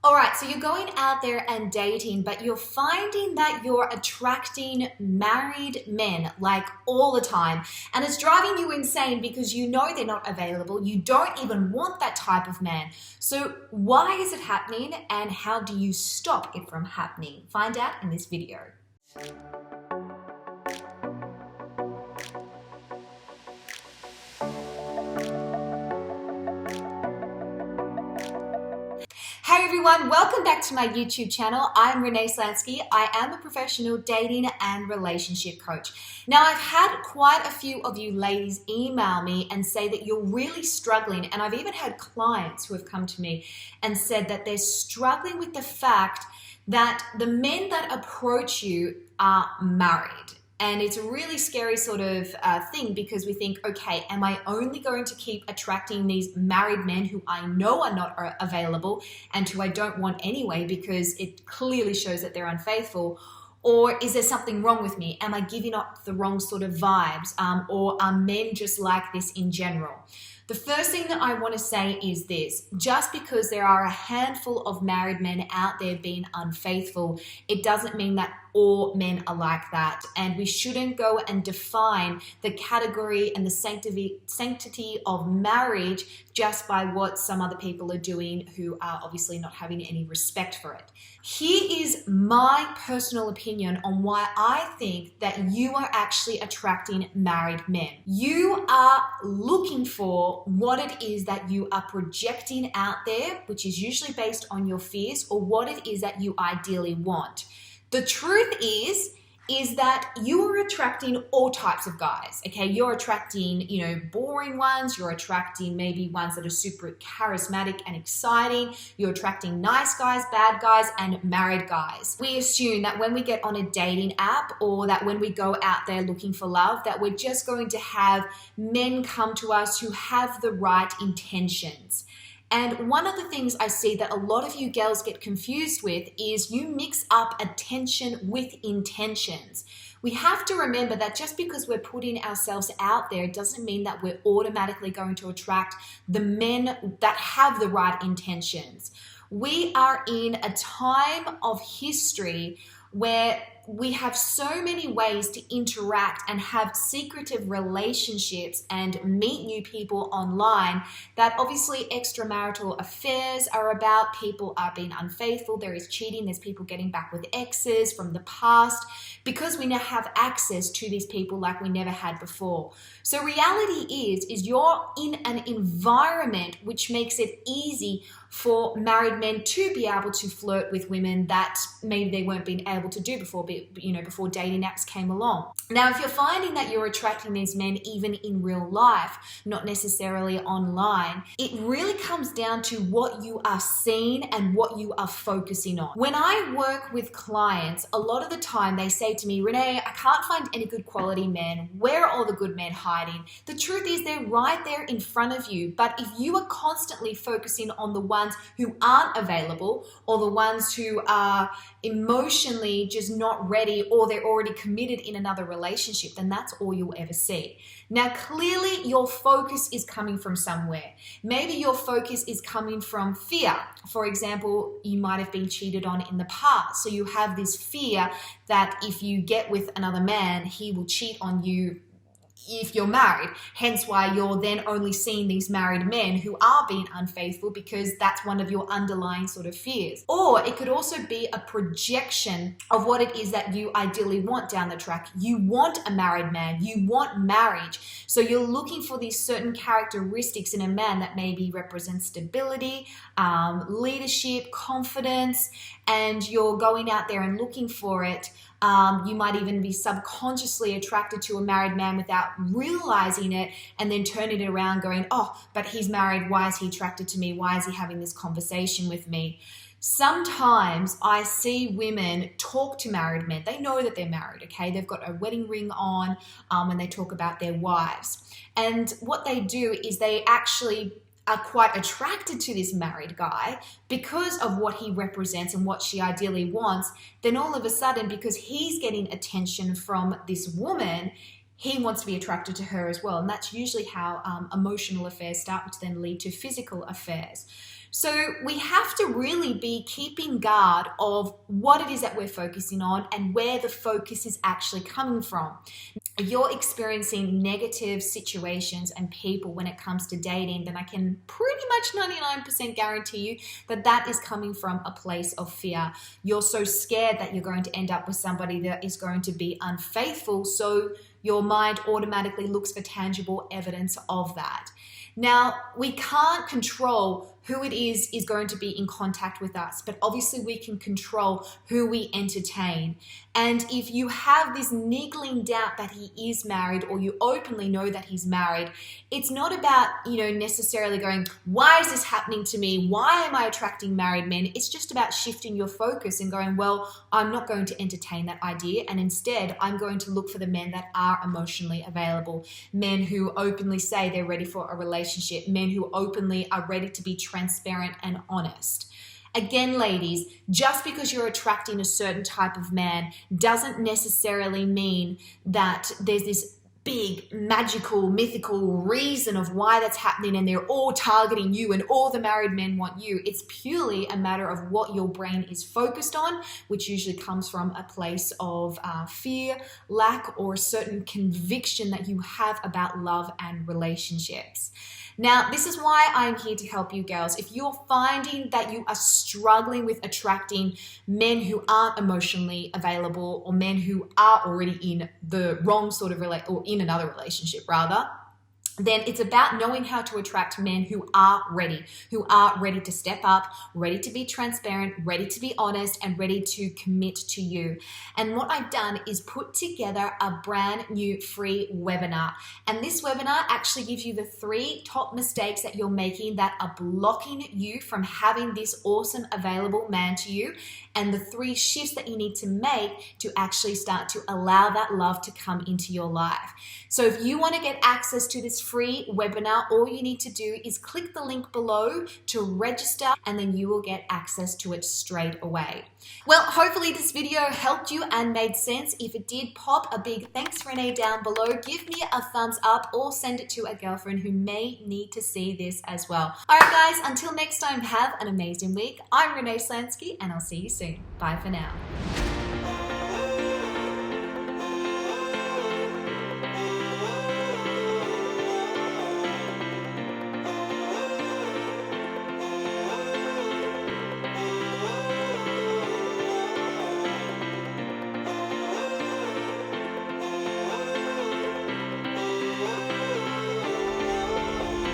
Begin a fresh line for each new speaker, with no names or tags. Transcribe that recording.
All right, so you're going out there and dating, but you're finding that you're attracting married men like all the time. And it's driving you insane because you know they're not available. You don't even want that type of man. So why is it happening and how do you stop it from happening? Find out in this video. Hey everyone, welcome back to my YouTube channel. I'm Renee Slansky. I am a professional dating and relationship coach. Now, I've had quite a few of you ladies email me and say that you're really struggling, and I've even had clients who have come to me and said that they're struggling with the fact that the men that approach you are married. And it's a really scary sort of thing because we think, okay, am I only going to keep attracting these married men who I know are not available and who I don't want anyway because it clearly shows that they're unfaithful? Or is there something wrong with me? Am I giving up the wrong sort of vibes? Or are men just like this in general? The first thing that I want to say is this: just because there are a handful of married men out there being unfaithful, it doesn't mean that all men are like that. And we shouldn't go and define the category and the sanctity of marriage just by what some other people are doing who are obviously not having any respect for it. Here is my personal opinion on why I think that you are actually attracting married men. You are looking for what it is that you are projecting out there, which is usually based on your fears, or what it is that you ideally want. The truth is that you are attracting all types of guys, okay? You're attracting, boring ones. You're attracting maybe ones that are super charismatic and exciting. You're attracting nice guys, bad guys, and married guys. We assume that when we get on a dating app or that when we go out there looking for love, that we're just going to have men come to us who have the right intentions. And one of the things I see that a lot of you girls get confused with is you mix up attention with intentions. We have to remember that just because we're putting ourselves out there doesn't mean that we're automatically going to attract the men that have the right intentions. We are in a time of history where we have so many ways to interact and have secretive relationships and meet new people online that obviously extramarital affairs are about. People are being unfaithful. There is cheating. There's people getting back with exes from the past because we now have access to these people like we never had before. So reality is you're in an environment which makes it easy for married men to be able to flirt with women that maybe they weren't being able to do before dating apps came along. Now, if you're finding that you're attracting these men even in real life, not necessarily online, it really comes down to what you are seeing and what you are focusing on. When I work with clients, a lot of the time they say to me, Renee, I can't find any good quality men. Where are all the good men hiding? The truth is they're right there in front of you. But if you are constantly focusing on the ones who aren't available or the ones who are emotionally just not ready or they're already committed in another relationship, then that's all you'll ever see. Now, clearly your focus is coming from somewhere. Maybe your focus is coming from fear. For example, you might have been cheated on in the past. So you have this fear that if you get with another man, he will cheat on you if you're married, hence why you're then only seeing these married men who are being unfaithful because that's one of your underlying sort of fears. Or it could also be a projection of what it is that you ideally want down the track. You want a married man, you want marriage. So you're looking for these certain characteristics in a man that maybe represents stability, leadership, confidence, and you're going out there and looking for it. You might even be subconsciously attracted to a married man without realizing it and then turning it around going, oh, but he's married. Why is he attracted to me? Why is he having this conversation with me? Sometimes I see women talk to married men. They know that they're married, okay? They've got a wedding ring on when they talk about their wives. And what they do is they actually are quite attracted to this married guy because of what he represents and what she ideally wants. Then all of a sudden, because he's getting attention from this woman, he wants to be attracted to her as well. And that's usually how emotional affairs start, which then lead to physical affairs. So we have to really be keeping guard of what it is that we're focusing on and where the focus is actually coming from. If you're experiencing negative situations and people when it comes to dating, then I can pretty much 99% guarantee you that that is coming from a place of fear. You're so scared that you're going to end up with somebody that is going to be unfaithful, so your mind automatically looks for tangible evidence of that. Now, we can't control who it is going to be in contact with us, but obviously we can control who we entertain. And if you have this niggling doubt that he is married, or you openly know that he's married, it's not about, necessarily going, why is this happening to me? Why am I attracting married men? It's just about shifting your focus and going, well, I'm not going to entertain that idea. And instead, I'm going to look for the men that are emotionally available, men who openly say they're ready for a relationship, men who openly are ready to be transparent and honest. Again, ladies, just because you're attracting a certain type of man doesn't necessarily mean that there's this big, magical, mythical reason of why that's happening and they're all targeting you and all the married men want you. It's purely a matter of what your brain is focused on, which usually comes from a place of fear, lack, or a certain conviction that you have about love and relationships. Now, this is why I'm here to help you girls. If you're finding that you are struggling with attracting men who aren't emotionally available, or men who are already in the wrong sort of or in another relationship rather, then it's about knowing how to attract men who are ready to step up, ready to be transparent, ready to be honest, and ready to commit to you. And what I've done is put together a brand new free webinar. And this webinar actually gives you the 3 top mistakes that you're making that are blocking you from having this awesome available man to you, and the 3 shifts that you need to make to actually start to allow that love to come into your life. So if you want to get access to this free webinar, all you need to do is click the link below to register, and then you will get access to it straight away. Well, hopefully this video helped you and made sense. If it did, pop a big thanks Renee down below, give me a thumbs up, or send it to a girlfriend who may need to see this as well. All right guys, until next time, have an amazing week. I'm Renee Slansky, and I'll see you soon. Bye for now.